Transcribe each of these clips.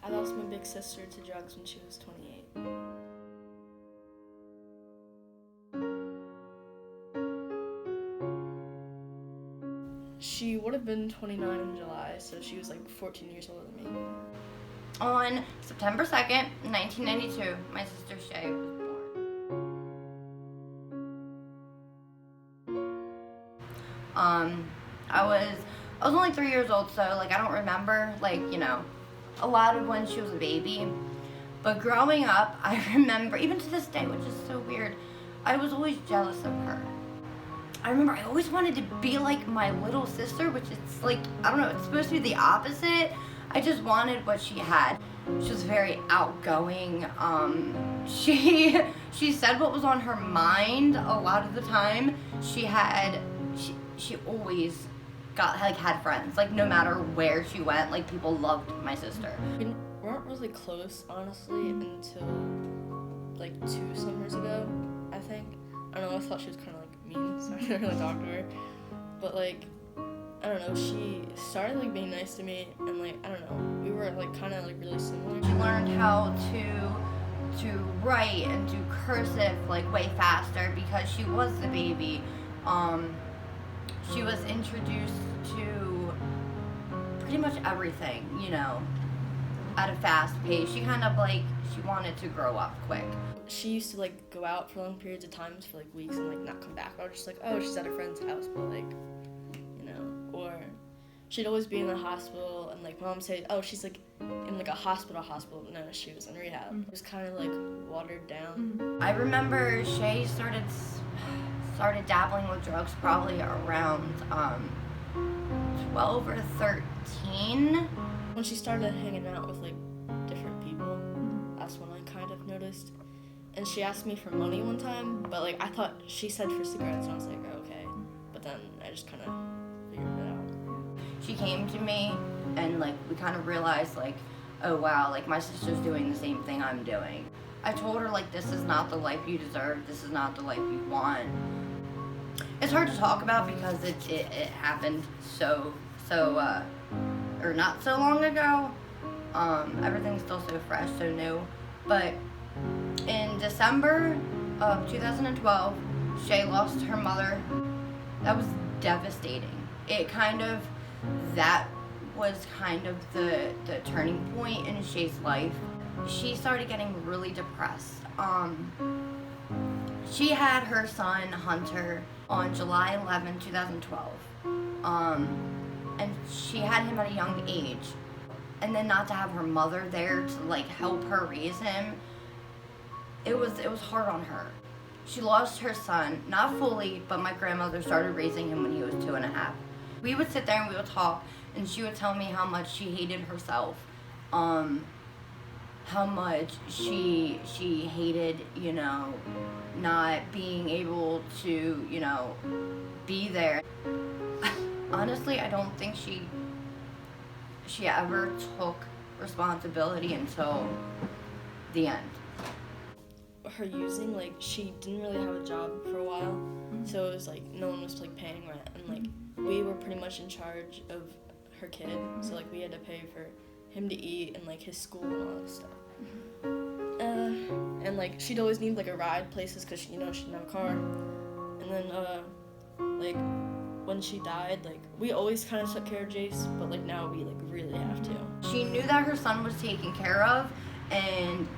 I lost my big sister to drugs when she was 28. She would have been 29 in July, so she was like 14 years older than me. On September 2nd, 1992, my sister Shae was born. I was only 3 years old, so like I don't remember a lot of when she was a baby. But growing up, I remember, even to this day, which is so weird, I was always jealous of her. I remember I always wanted to be like my little sister, which it's like, I don't know, it's supposed to be the opposite. I just wanted what she had. She was very outgoing. She said what was on her mind a lot of the time. She always had friends, like no matter where she went, like people loved my sister. We weren't really close, honestly, until like 2 summers ago, I think. I don't know, I thought she was kind of like mean, so I didn't really talk to her. But like, I don't know, she started like being nice to me, and like, I don't know, we were like kind of like really similar. She learned how to write and do cursive like way faster because she was the baby. She was introduced to pretty much everything, at a fast pace. She kind of she wanted to grow up quick. She used to like go out for long periods of times for like weeks and like not come back. I was just like, oh, she's at a friend's house, but like, or she'd always be in the hospital, and like mom said, oh, she's like in like a hospital. No, she was in rehab. It was kind of like watered down. I remember Shae started dabbling with drugs probably around 12 or 13. When she started hanging out with like different people, that's when I kind of noticed. And she asked me for money one time, but like I thought she said for cigarettes, and I was like, oh, okay. But then I just kind of figured it out. She came to me, and like we kind of realized like, oh wow, like my sister's doing the same thing I'm doing. I told her like, this is not the life you deserve. This is not the life you want. It's hard to talk about because it happened or not so long ago. Everything's still so fresh, so new. But in December of 2012, Shae lost her mother. That was devastating. That was kind of the turning point in Shae's life. She started getting really depressed. She had her son, Hunter, on July 11, 2012. And she had him at a young age. And then not to have her mother there to like help her raise him, it was hard on her. She lost her son, not fully, but my grandmother started raising him when he was 2.5. We would sit there and we would talk, and she would tell me how much she hated herself, how much she hated, not being able to, be there. Honestly, I don't think she ever took responsibility until the end. Her using, like, she didn't really have a job for a while, so it was like no one was like paying rent, and like we were pretty much in charge of her kid, so like we had to pay for him to eat and like his school and all that stuff. And like she'd always need like a ride places because she didn't have a car. And then like when she died, like we always kind of took care of Jace, but like now we like really have to. She knew that her son was taken care of, and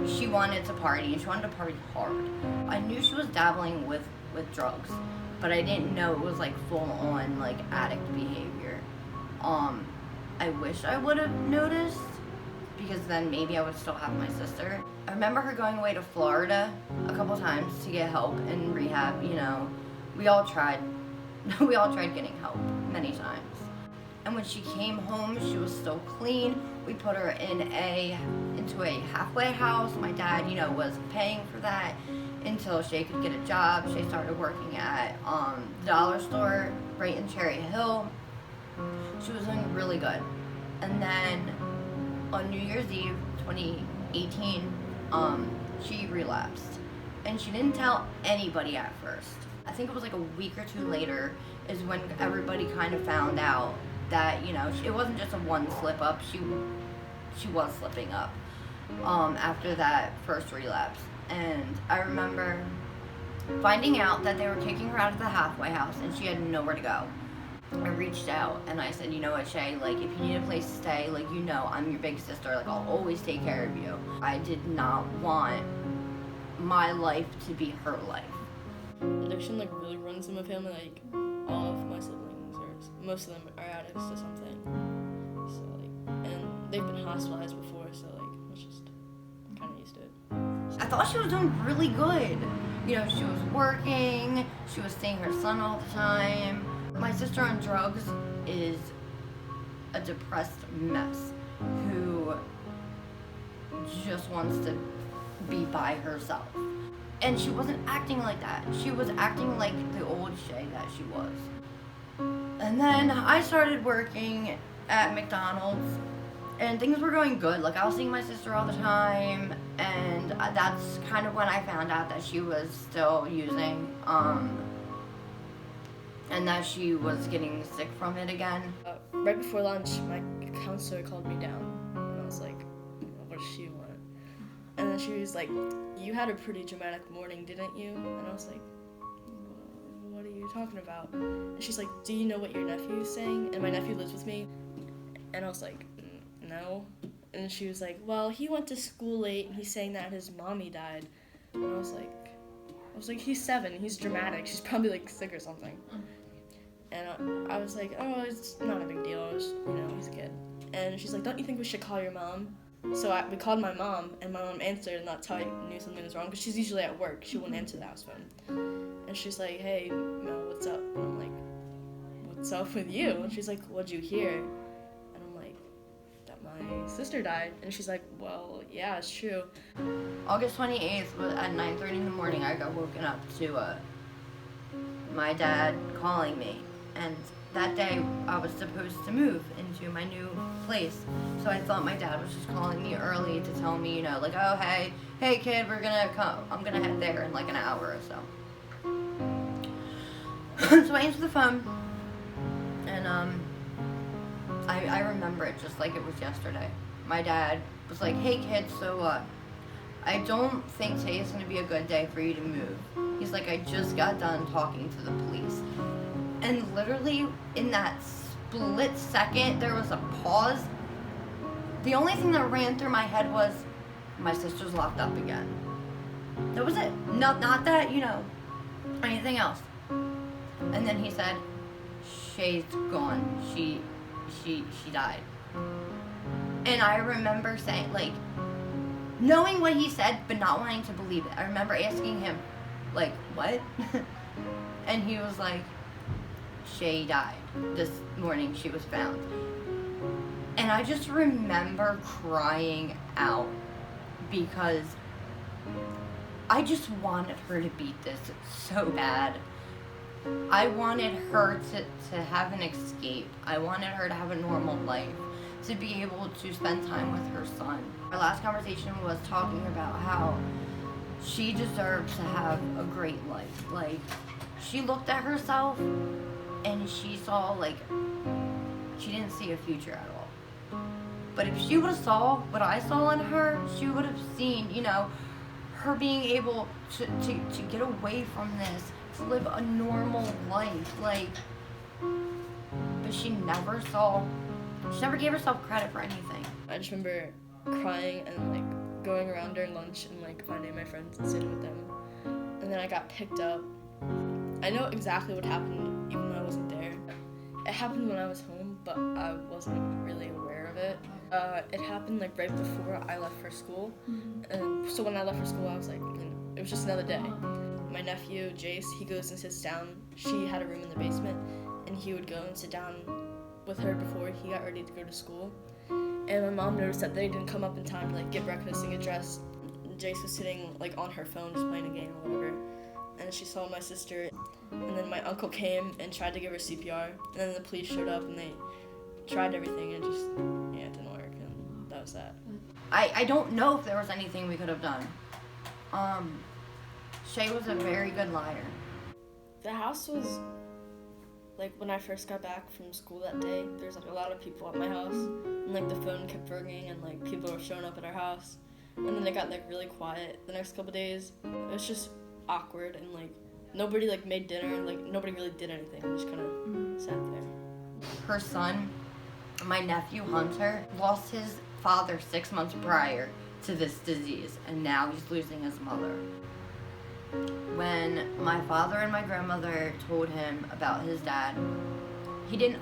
she wanted to party, and she wanted to party hard. I knew she was dabbling with drugs, but I didn't know it was like full on like addict behavior. I wish I would have noticed, because then maybe I would still have my sister. I remember her going away to Florida a couple times to get help in rehab. We all tried getting help many times. And when she came home, she was still clean. We put her into a halfway house. My dad, was paying for that until Shae could get a job. Shae started working at the dollar store right in Cherry Hill. She was doing really good. And then on New Year's Eve, 2018, she relapsed. And she didn't tell anybody at first. I think it was like a week or two later is when everybody kind of found out that, it wasn't just a one slip up. she was slipping up after that first relapse. And I remember finding out that they were kicking her out of the halfway house and she had nowhere to go. I reached out and I said, you know what, Shae, like, if you need a place to stay, like, you know, I'm your big sister, like, I'll always take care of you. I did not want my life to be her life. Addiction, like, really runs in my family. Like, all of my siblings, or most of them, are addicts to something. So, like, and they've been hospitalized before, so, like, it's just kind of used to it. I thought she was doing really good. You know, she was working, she was seeing her son all the time. My sister on drugs is a depressed mess who just wants to be by herself. And she wasn't acting like that. She was acting like the old Shae that she was. And then I started working at McDonald's and things were going good. Like, I was seeing my sister all the time, and that's kind of when I found out that she was still using, and that she was getting sick from it again. Right before lunch, my counselor called me down, and I was like, what does she want? And then she was like, you had a pretty dramatic morning, didn't you? And I was like, what are you talking about? And she's like, do you know what your nephew is saying? And my nephew lives with me. And I was like, no. And she was like, well, he went to school late, and he's saying that his mommy died. And I was like, he's 7, he's dramatic, she's probably, like, sick or something. And I was like, oh, it's not a big deal, he's a kid. And she's like, don't you think we should call your mom? So we called my mom, and my mom answered, and that's how I knew something was wrong, because she's usually at work, she wouldn't answer the house phone. And she's like, hey, Mel, what's up? And I'm like, what's up with you? And she's like, what'd you hear? And I'm like, that my sister died. And she's like, well, yeah, it's true. August 28th, at 9:30 in the morning, I got woken up to my dad calling me. And that day, I was supposed to move into my new place. So I thought my dad was just calling me early to tell me, like, oh, hey kid, we're gonna come. I'm gonna head there in like an hour or so. So I answered the phone, and I remember it just like it was yesterday. My dad was like, hey kid, so I don't think today is gonna be a good day for you to move. He's like, I just got done talking to the police. And literally, in that split second, there was a pause. The only thing that ran through my head was, my sister's locked up again. That was it. Not that, anything else. And then he said, Shae's gone. She died. And I remember saying, like, knowing what he said, but not wanting to believe it. I remember asking him, like, what? And he was like, Shae died. This morning she was found. And I just remember crying out because I just wanted her to beat this so bad. I wanted her to have an escape. I wanted her to have a normal life, to be able to spend time with her son. Our last conversation was talking about how she deserves to have a great life. Like, she looked at herself and she saw, like, she didn't see a future at all. But if she would have saw what I saw in her, she would have seen, her being able to get away from this, to live a normal life. Like, but she never gave herself credit for anything. I just remember crying and, like, going around during lunch and, like, finding my friends and sitting with them. And then I got picked up. I know exactly what happened, even though I wasn't there. It happened when I was home, but I wasn't really aware of it. It happened, like, right before I left for school. And so when I left for school, I was like, it was just another day. My nephew, Jace, he goes and sits down. She had a room in the basement, and he would go and sit down with her before he got ready to go to school. And my mom noticed that they didn't come up in time to, like, get breakfast and get dressed. Jace was sitting, like, on her phone just playing a game or whatever. And she saw my sister, and then my uncle came and tried to give her CPR. And then the police showed up, and they tried everything, and just, it didn't work, and that was that. I don't know if there was anything we could have done. Shae was a very good liar. The house was Like, when I first got back from school that day, there's, like, a lot of people at my house, and, like, the phone kept ringing, and, like, people were showing up at our house, and then it got, like, really quiet the next couple days. It was just awkward, and, like, nobody, like, made dinner, like, nobody really did anything. We just kind of sat there. Her son, my nephew Hunter, lost his father 6 months prior to this disease, and now he's losing his mother. When my father and my grandmother told him about his dad, he didn't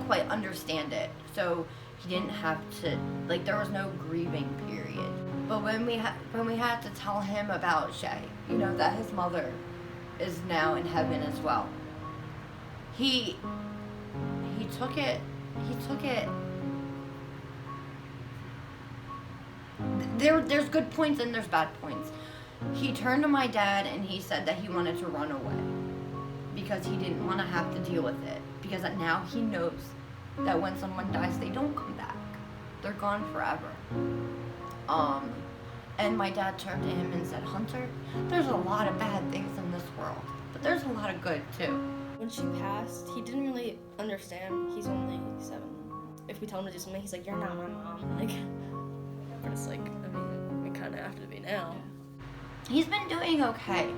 quite understand it. So he didn't have to, like, there was no grieving period. But when we had to tell him about Shae, you know, that his mother is now in heaven as well, he took it. There's good points and there's bad points. He turned to my dad and he said that he wanted to run away because he didn't want to have to deal with it. Because now he knows that when someone dies, they don't come back. They're gone forever. And my dad turned to him and said, Hunter, there's a lot of bad things in this world, but there's a lot of good too. When she passed, he didn't really understand. He's only 7. If we tell him to do something, he's like, you're not my mom. Like, but it's like, I mean, we kind of have to be now. He's been doing okay.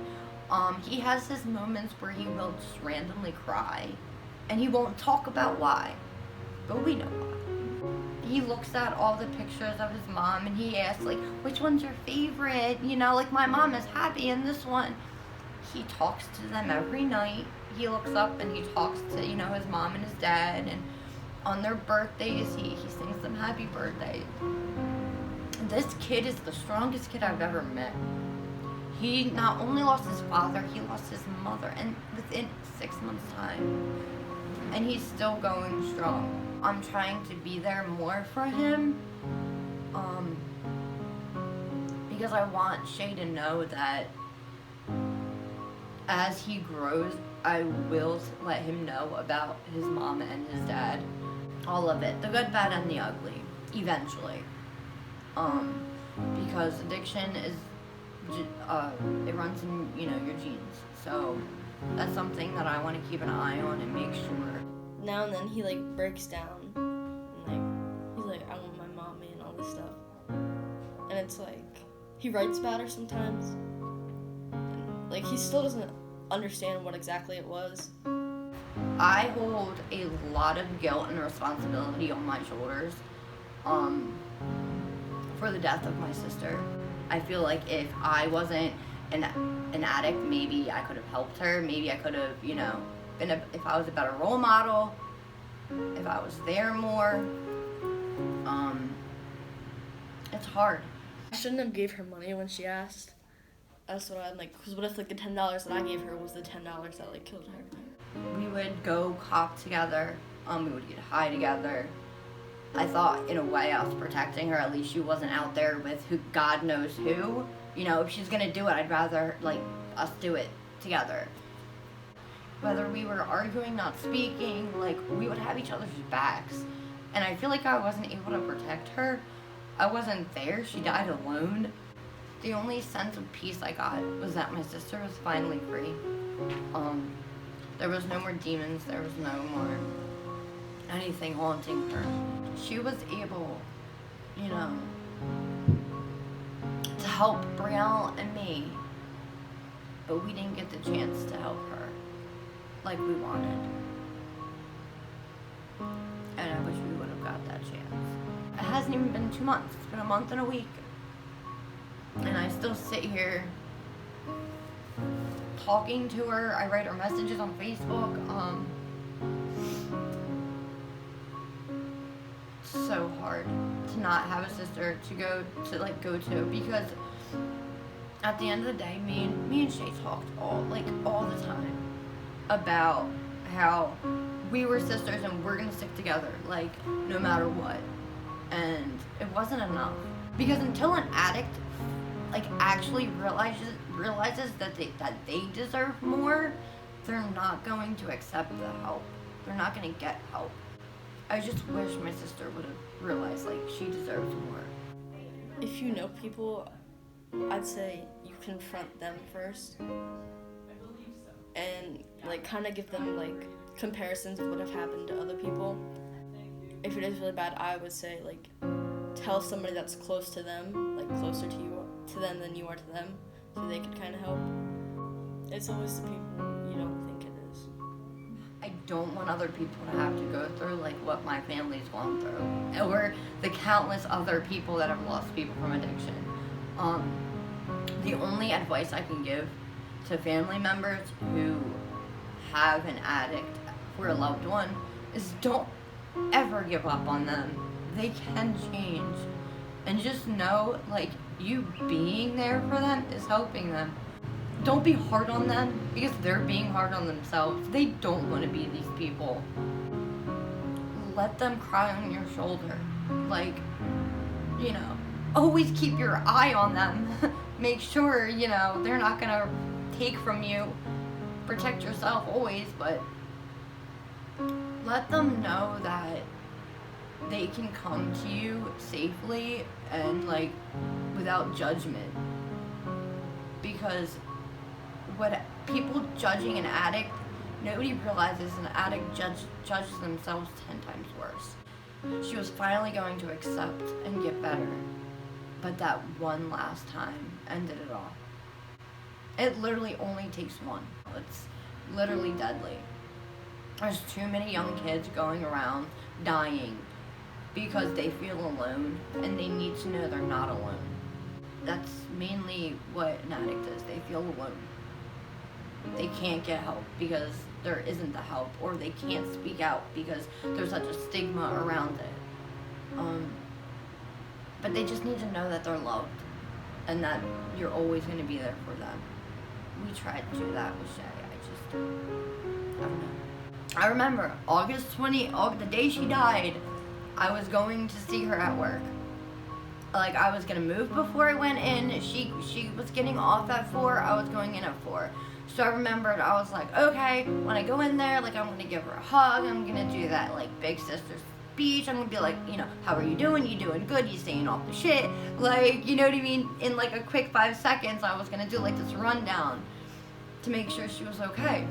He has his moments where he will just randomly cry, and he won't talk about why, but we know why. He looks at all the pictures of his mom, and he asks, like, which one's your favorite? You know, like, my mom is happy in this one. He talks to them every night. He looks up and he talks to, you know, his mom and his dad, and on their birthdays, he sings them happy birthday. This kid is the strongest kid I've ever met. He not only lost his father, he lost his mother, and within 6 months' time. And he's still going strong. I'm trying to be there more for him, because I want Shae to know that as he grows, I will let him know about his mom and his dad. All of it. The good, bad, and the ugly. Eventually. Because addiction is, it runs in, you know, your genes. So that's something that I want to keep an eye on and make sure. Now and then he, like, breaks down. And, like, he's like, I want my mommy and all this stuff. And it's like, he writes about her sometimes. And, like, he still doesn't understand what exactly it was. I hold a lot of guilt and responsibility on my shoulders for the death of my sister. I feel like if I wasn't an addict, maybe I could have helped her. Maybe I could have, you know, if I was a better role model, if I was there more. It's hard. I shouldn't have gave her money when she asked. That's what I'm like, because what if, like, the $10 that I gave her was the $10 that, like, killed her? We would go cop together. We would get high together. I thought, in a way, I was protecting her. At least she wasn't out there with who God knows who. You know, if she's gonna do it, I'd rather, like, us do it together. Whether we were arguing, not speaking, like, we would have each other's backs. And I feel like I wasn't able to protect her. I wasn't there. She died alone. The only sense of peace I got was that my sister was finally free. There was no more demons. There was no more anything haunting her. She was able, you know, to help Brielle and me, but we didn't get the chance to help her like we wanted. And I wish we would have got that chance. It hasn't even been 2 months. It's been a month and a week. And I still sit here talking to her. I write her messages on Facebook. So hard to not have a sister to go to, because at the end of the day, me and Shae talked all the time about how we were sisters and we're gonna stick together, like, no matter what. And it wasn't enough, because until an addict, like, actually realizes that they deserve more, they're not going to accept the help. They're not going to get help. I just wish my sister would have realized, like, she deserves more. If you know people, I'd say you confront them first. and like kind of give them like comparisons of what have happened to other people. If it is really bad, I would say like tell somebody that's close to them, like closer to them than you are to them, so they could kind of help. It's always the people you don't think it is. I don't want other people to have to go through like what my family's gone through, or the countless other people that have lost people from addiction. The only advice I can give to family members who have an addict for a loved one is don't ever give up on them. They can change. And just know, like, you being there for them is helping them. Don't be hard on them because they're being hard on themselves. They don't want to be these people. Let them cry on your shoulder. Like, you know, always keep your eye on them. Make sure, you know, they're not going to take from you. Protect yourself always, but let them know that they can come to you safely and like without judgment. Because what people judging an addict, nobody realizes an addict judges themselves 10 times worse. She was finally going to accept and get better, but that one last time ended it all. It literally only takes one. It's literally deadly. There's too many young kids going around dying because they feel alone and they need to know they're not alone. That's mainly what an addict is. They feel alone. They can't get help because there isn't the help, or they can't speak out because there's such a stigma around it. But they just need to know that they're loved and that you're always going to be there for them. We tried to do that with Shae. I don't know. I remember the day she died, I was going to see her at work. Like, I was gonna move before I went in. She was getting off at 4. I was going in at 4. So I remembered, I was like, okay, when I go in there, like, I'm gonna give her a hug. I'm gonna do that, like, big sister speech. I'm gonna be like, you know, how are you doing? You doing good? You staying off the shit? Like, you know what I mean? In, like, a quick 5 seconds, I was gonna do, like, this rundown to make sure she was okay.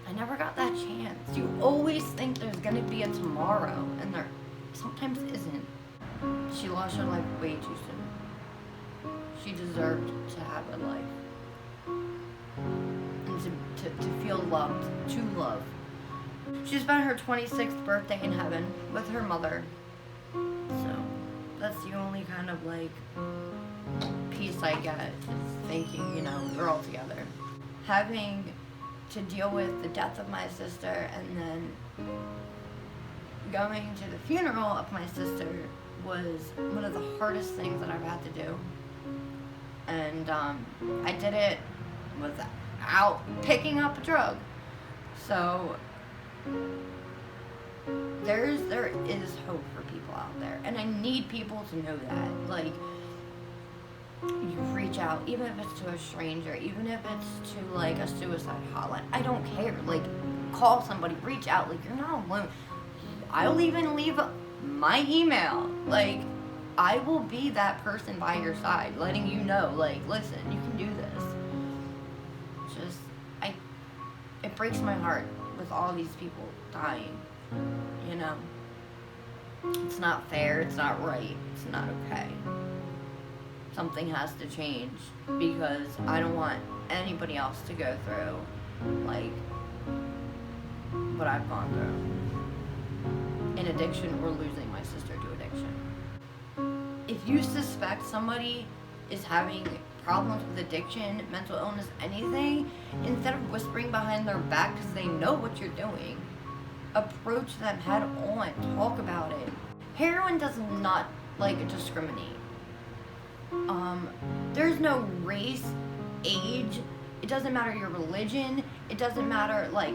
I never got that chance. You always think there's gonna be a tomorrow, and there sometimes isn't. She lost her life way too soon. She deserved to have a life. And to feel loved, to love. She spent her 26th birthday in heaven with her mother. So, that's the only kind of, like, peace I get, is thinking, you know, we're all together. Having to deal with the death of my sister and then going to the funeral of my sister was one of the hardest things that I've had to do. And I did it without picking up a drug. So there is hope for people out there, and I need people to know that. Like, you reach out, even if it's to a stranger, even if it's to, like, a suicide hotline. I don't care. Like, call somebody, reach out. Like, you're not alone. I'll even leave my email. Like, I will be that person by your side, letting you know, like, listen, you can do this. Just, it breaks my heart with all these people dying, you know. It's not fair, it's not right, it's not okay. Something has to change, because I don't want anybody else to go through, like, what I've gone through in addiction or losing my sister to addiction. If you suspect somebody is having problems with addiction, mental illness, anything, instead of whispering behind their back because they know what you're doing, approach them head on, talk about it. Heroin does not, like, discriminate. There's no race, age, it doesn't matter your religion, it doesn't matter, like,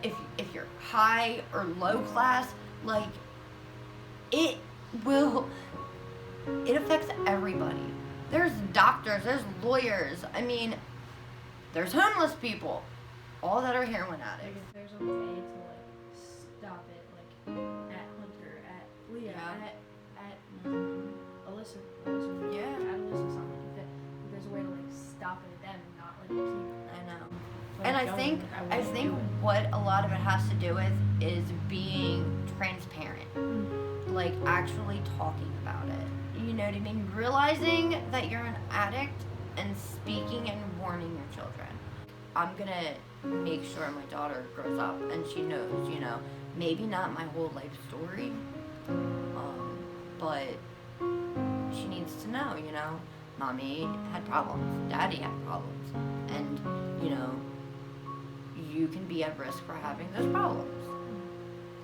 if you're high or low class, like, it affects everybody. There's doctors, there's lawyers, I mean, there's homeless people, all that are heroin addicts. Like, if there's a way to, like, stop it, like, at Hunter, at Leah, at Alyssa, Yeah. at Alyssa, something like that. If there's a way to, like, stop it at them and not, like, keep. I know. And And I think what a lot of it has to do with is being transparent, like actually talking about it. You know what I mean? Realizing that you're an addict and speaking and warning your children. I'm gonna make sure my daughter grows up and she knows, you know, maybe not my whole life story, but she needs to know, you know, mommy had problems, daddy had problems, and, you know, you can be at risk for having those problems.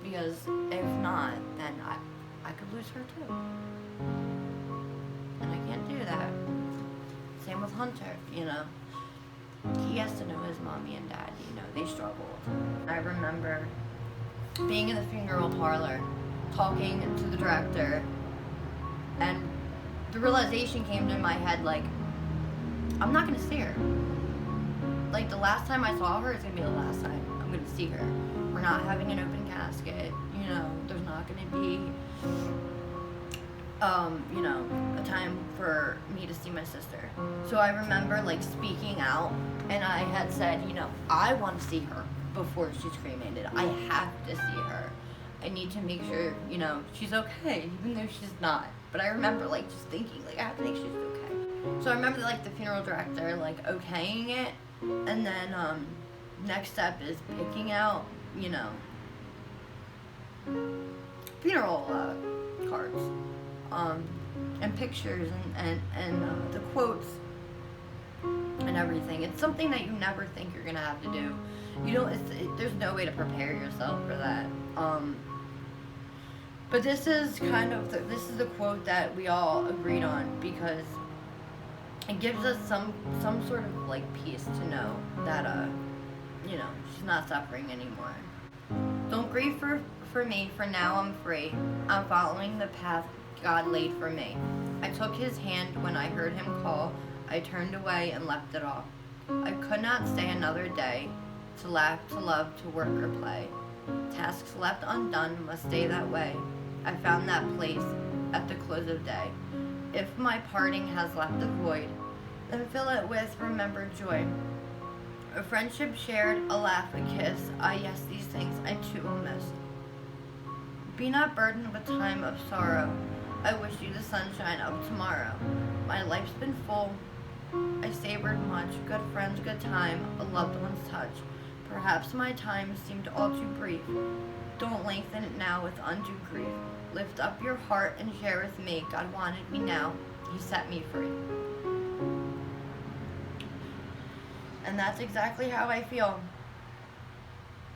Because if not, then I could lose her too. And I can't do that. Same with Hunter, you know. He has to know his mommy and dad, you know, they struggle. I remember being in the funeral parlor, talking to the director, and the realization came to my head, like, I'm not gonna see her. Like, the last time I saw her is gonna be the last time I'm gonna see her. We're not having an open casket, you know, there's not gonna be, you know, a time for me to see my sister. So I remember, like, speaking out, and I had said, you know, I want to see her before she's cremated. I have to see her. I need to make sure, you know, she's okay, even though she's not. But I remember, like, just thinking, like, I have to make sure she's okay. So I remember, like, the funeral director, like, okaying it, and then, next step is picking out, you know, funeral, cards, and pictures, and the quotes, and everything. It's something that you never think you're gonna have to do. You don't, there's no way to prepare yourself for that. But this is kind of, this is the quote that we all agreed on, because it gives us some sort of, like, peace to know that, you know, she's not suffering anymore. Don't grieve for me, for now I'm free. I'm following the path God laid for me. I took his hand when I heard him call. I turned away and left it all. I could not stay another day, to laugh, to love, to work or play. Tasks left undone must stay that way. I found that place at the close of day. If my parting has left a void, then fill it with remembered joy. A friendship shared, a laugh, a kiss. Ah, yes, these things I too will miss. Be not burdened with time of sorrow. I wish you the sunshine of tomorrow. My life's been full. I savored much, good friends, good time, a loved one's touch. Perhaps my time seemed all too brief. Don't lengthen it now with undue grief. Lift up your heart and share with me. God wanted me now. He set me free. And that's exactly how I feel.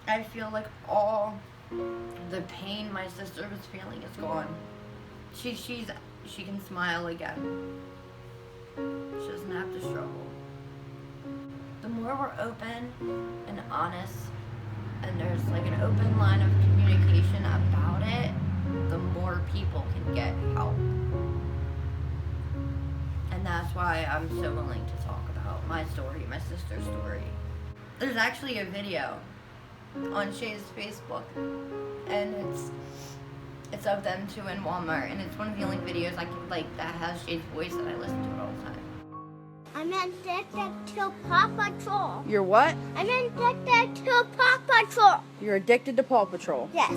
I feel like all the pain my sister was feeling is gone. She can smile again. She doesn't have to struggle. The more we're open and honest, and there's like an open line of communication about it, the more people can get help. And that's why I'm so willing to talk about my story, my sister's story. There's actually a video on Shae's Facebook, and it's of them two in Walmart, and it's one of the only videos I can, like, that has Shae's voice, that I listen to it all the time. I'm addicted to Paw Patrol. You're what? I'm addicted to Paw Patrol. You're addicted to Paw Patrol. Yes.